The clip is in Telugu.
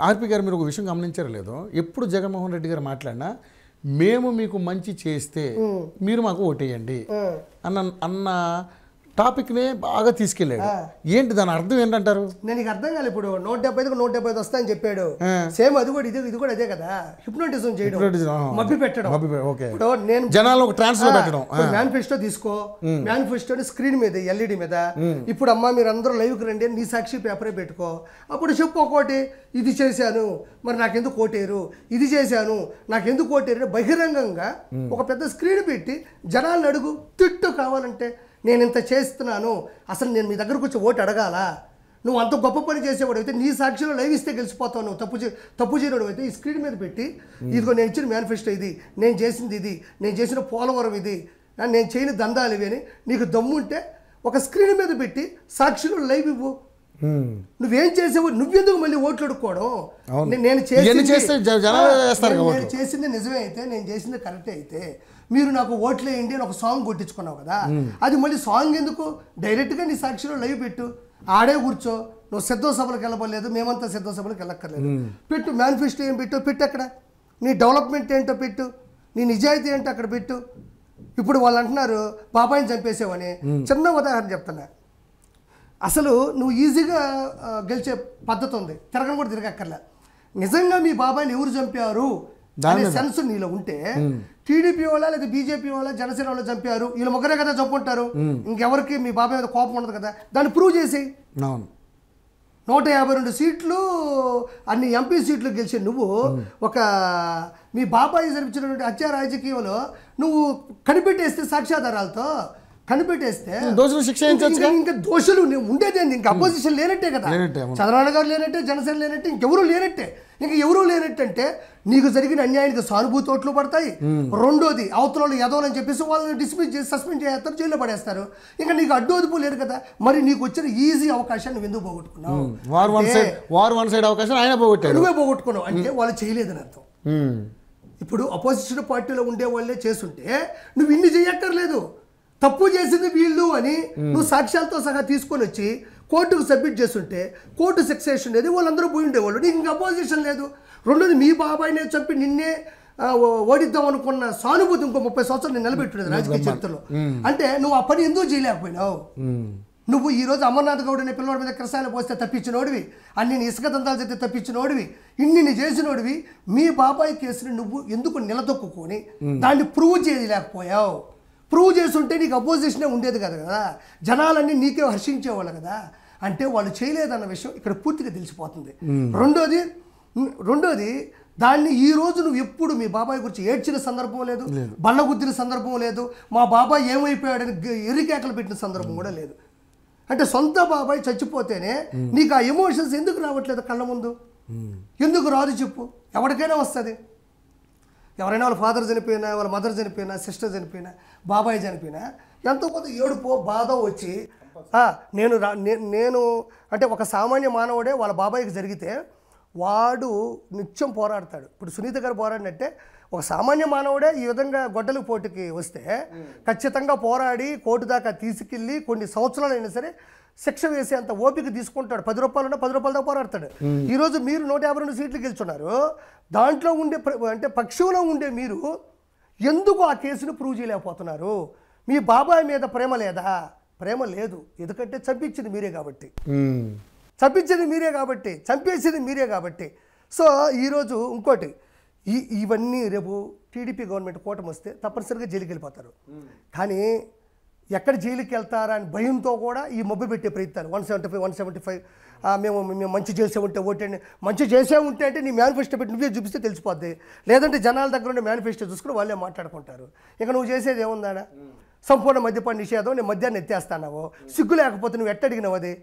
ఆర్పి గారు మీరు ఒక విషయం గమనించారో లేదో, ఎప్పుడు జగన్మోహన్ రెడ్డి గారు మాట్లాడినా మేము మీకు మంచి చేస్తే మీరు మాకు ఓటేయండి అన్న టాపిక్నే బాగా తీసుకెళ్ళాడు. ఏంటి దాని అర్థం ఏంటంటారు? నేను నీకు అర్థం కాదు. ఇప్పుడు 175కు 175 వస్తాయని చెప్పాడు. సేమ్ అది కూడా ఇది కూడా అదే కదా, హిప్నోటిజం చేయడం, మభ్య పెట్టడం. ఇప్పుడు నేను జనాలు ఒక ట్రాన్స్ లో పెట్టడం. మేనిఫెస్టో తీసుకో, మేనిఫెస్టోని స్క్రీన్ మీద ఎల్ఈడి మీద, ఇప్పుడు అమ్మా మీరు అందరూ లైవ్కి రండి నీ సాక్షి పేపరే పెట్టుకో, అప్పుడు చెప్పు ఒకటి ఇది చేశాను మరి నాకెందుకు ఓటేరు, ఇది చేశాను నాకెందుకు ఓటేరు, బహిరంగంగా ఒక పెద్ద స్క్రీన్ పెట్టి జనాలను అడుగు, తిట్టు కావాలంటే నేను ఇంత చేస్తున్నాను, అసలు నేను మీ దగ్గరకు వచ్చి ఓటు అడగాలా, నువ్వు అంత గొప్ప పని చేసేవాడు అయితే నీ సాక్షిలో లైవ్ ఇస్తే గెలిచిపోతావు, నువ్వు తప్పు చేయడం అయితే ఈ స్క్రీన్ మీద పెట్టి ఇదిగో నేను ఇచ్చిన మేనిఫెస్టో ఇది, నేను చేసింది ఇది, నేను చేసిన పోలవరం ఇది, నేను చేయని దందాలు ఇవి అని నీకు దమ్ముంటే ఒక స్క్రీన్ మీద పెట్టి సాక్షిలో లైవ్ ఇవ్వు. నువ్వేం చేసావు, నువ్వెందుకు మళ్ళీ ఓట్లు అడుక్కోవడం? నేను చేసింది నిజమే అయితే, నేను చేసింది కరెక్టే అయితే మీరు నాకు ఓట్లు వేయండి అని ఒక సాంగ్ కొట్టించుకున్నావు కదా, అది మళ్ళీ సాంగ్ ఎందుకు? డైరెక్ట్గా నీ సాక్షిలో లైవ్ పెట్టు, ఆడే కూర్చో. నువ్వు సిద్ధ సభలకు వెళ్ళబోలేదు, మేమంతా సిద్ధ సభలకు వెళ్ళక్కర్లేదు. పెట్టు మేనిఫెస్టో ఏం పెట్టు అక్కడ, నీ డెవలప్మెంట్ ఏంటో పెట్టు, నీ నిజాయితీ ఏంటో అక్కడ పెట్టు. ఇప్పుడు వాళ్ళు అంటున్నారు బాబాయిని చంపేసావని. చిన్న ఉదాహరణ చెప్తున్నా, అసలు నువ్వు ఈజీగా గెలిచే పద్ధతి ఉంది, తిరగని కూడా తిరగక్కర్లే. నిజంగా మీ బాబాయిని ఎవరు చంపారు అనే సెన్స్ నీలో ఉంటే, టీడీపీ వాళ్ళ లేదా బీజేపీ వాళ్ళ జనసేన వాళ్ళు చంపారు, వీళ్ళు ముగ్గురే కదా చంపుకుంటారు, ఇంకెవరికి మీ బాబాయ్ మీద కోపం ఉండదు కదా, దాన్ని ప్రూవ్ చేసి 152 సీట్లు అన్ని ఎంపీ సీట్లు గెలిచి నువ్వు ఒక మీ బాబాయి జరిపించినటువంటి హత్య రాజకీయంలో నువ్వు కనిపెట్టేస్తే, సాక్ష్యాధారాలతో కనిపెట్టేస్తే ఇంకా దోషులు ఉండేదేంది, ఇంకా అపోజిషన్ లేనట్టే కదా. చంద్రబాబు గారు లేనట్టే, జనసేన లేనట్టే, ఇంకెవరూ లేనట్టే. ఇంకా ఎవరూ లేనట్టంటే నీకు జరిగిన అన్యాయానికి సానుభూతి ఓట్లు పడతాయి. రెండోది అవతల ఎదవలని చెప్పేసి వాళ్ళని డిస్మిస్ చేసి సస్పెండ్ చేస్తారు, జైల్లో పడేస్తారు. ఇంకా నీకు అడ్డోదుపు లేదు కదా, మరి నీకు వచ్చిన ఈజీ అవకాశాన్ని నువ్వు ఎందుకు పోగొట్టుకున్నావు? నువ్వే పోగొట్టుకున్నావు అంటే వాళ్ళు చేయలేదని అర్థం. ఇప్పుడు అపోజిషన్ పార్టీలో ఉండే వాళ్ళే చేస్తుంటే నువ్వు ఇన్ని చేయక్కర్లేదు. తప్పు చేసింది వీళ్ళు అని నువ్వు సాక్ష్యాలతో సహా తీసుకొని వచ్చి కోర్టుకు సబ్మిట్ చేస్తుంటే కోర్టు శిక్ష వేసిండేది, వాళ్ళందరూ పోయి ఉండేవాళ్ళు. నీకు ఇంకా అపోజిషన్ లేదు. రెండోది మీ బాబాయినే చంపి నిన్నే ఓడిద్దాం అనుకున్న సానుభూతి ఇంకో 30 సంవత్సరాలు నేను నిలబెట్టులేదు రాజకీయ చరిత్రలో. అంటే నువ్వు ఆ పని ఎందుకు చేయలేకపోయినావు? నువ్వు ఈరోజు అమర్నాథ్ గౌడ్ అనే పిల్లవాడి మీద క్రసాలు పోస్తే తప్పించినోడివి, అన్ని ఇసుక దందాలు చేస్తే తప్పించినోడివి, ఇన్ని చేసినోడివి, మీ బాబాయ్ కేసుని నువ్వు ఎందుకు నిలదొక్కుని దాన్ని ప్రూవ్ చేయలేకపోయావు? ప్రూవ్ చేస్తుంటే నీకు అపోజిషనే ఉండేది కదా, జనాలన్నీ నీకే హర్షించేవాళ్ళు కదా. అంటే వాళ్ళు చేయలేదన్న విషయం ఇక్కడ పూర్తిగా తెలిసిపోతుంది. రెండోది దాన్ని ఈ రోజు నువ్వు ఎప్పుడు మీ బాబాయ్ గురించి ఏడ్చిన సందర్భం లేదు, బల్లగుద్దిన సందర్భం లేదు, మా బాబాయ్ ఏమైపోయాడని ఎరికేకలు పెట్టిన సందర్భం కూడా లేదు. అంటే సొంత బాబాయ్ చచ్చిపోతేనే నీకు ఆ ఎమోషన్స్ ఎందుకు రావట్లేదు కళ్ళ ముందు? ఎందుకు రాదు చెప్పు? ఎవరికైనా వస్తుంది. ఎవరైనా వాళ్ళ ఫాదర్ చనిపోయినా, వాళ్ళ మదర్ చనిపోయినా, సిస్టర్ చనిపోయినా, బాబాయ్ చనిపోయినా ఎంతో కొంత ఏడుపో బాధ వచ్చి నేను అంటే ఒక సామాన్య మానవుడే వాళ్ళ బాబాయ్కి జరిగితే వాడు నిత్యం పోరాడతాడు. ఇప్పుడు సునీత గారు పోరాడినట్టే ఒక సామాన్య మానవుడే ఈ విధంగా గొడ్డలి పోటీకి వస్తే ఖచ్చితంగా పోరాడి కోర్టు దాకా తీసుకెళ్ళి కొన్ని సంవత్సరాలైనా సరే శిక్ష వేసి అంత ఓపిక తీసుకుంటాడు. 10 రూపాయలు 10 రూపాయలతో పోరాడతాడు. ఈరోజు మీరు 152 సీట్లు గెలుచున్నారు. దాంట్లో ఉండే అంటే పక్షంలో ఉండే మీరు ఎందుకు ఆ కేసును ప్రూవ్ చేయలేకపోతున్నారు? మీ బాబాయ్ మీద ప్రేమ లేదా? ప్రేమ లేదు. ఎందుకంటే చంపించింది మీరే కాబట్టి, చంపేసింది మీరే కాబట్టి. సో ఈరోజు ఇంకోటి, ఇవన్నీ రేపు టీడీపీ గవర్నమెంట్ కూటమి వస్తే తప్పనిసరిగా జైలుకి వెళ్ళిపోతారు. కానీ ఎక్కడ జైలుకి వెళ్తారా అని భయంతో కూడా ఈ మబ్బు పెట్టే ప్రయత్నాలు 175 మేము మంచి చేసే ఉంటే ఓటండి, మంచి చేసే ఉంటే అంటే నీ మేనిఫెస్టో పెట్టి నువ్వే చూపిస్తే తెలిసిపోద్ది. లేదంటే జనాల దగ్గర ఉండే మేనిఫెస్టో చూసుకుని వాళ్ళే మాట్లాడుకుంటారు. ఇక నువ్వు చేసేది ఏముందా? సంపూర్ణ మద్యపాన నిషేధం, నేను మద్యాన్ని ఎత్తేస్తానావు, సిగ్గు లేకపోతే నువ్వు ఎట్ట అడిగినావు అది?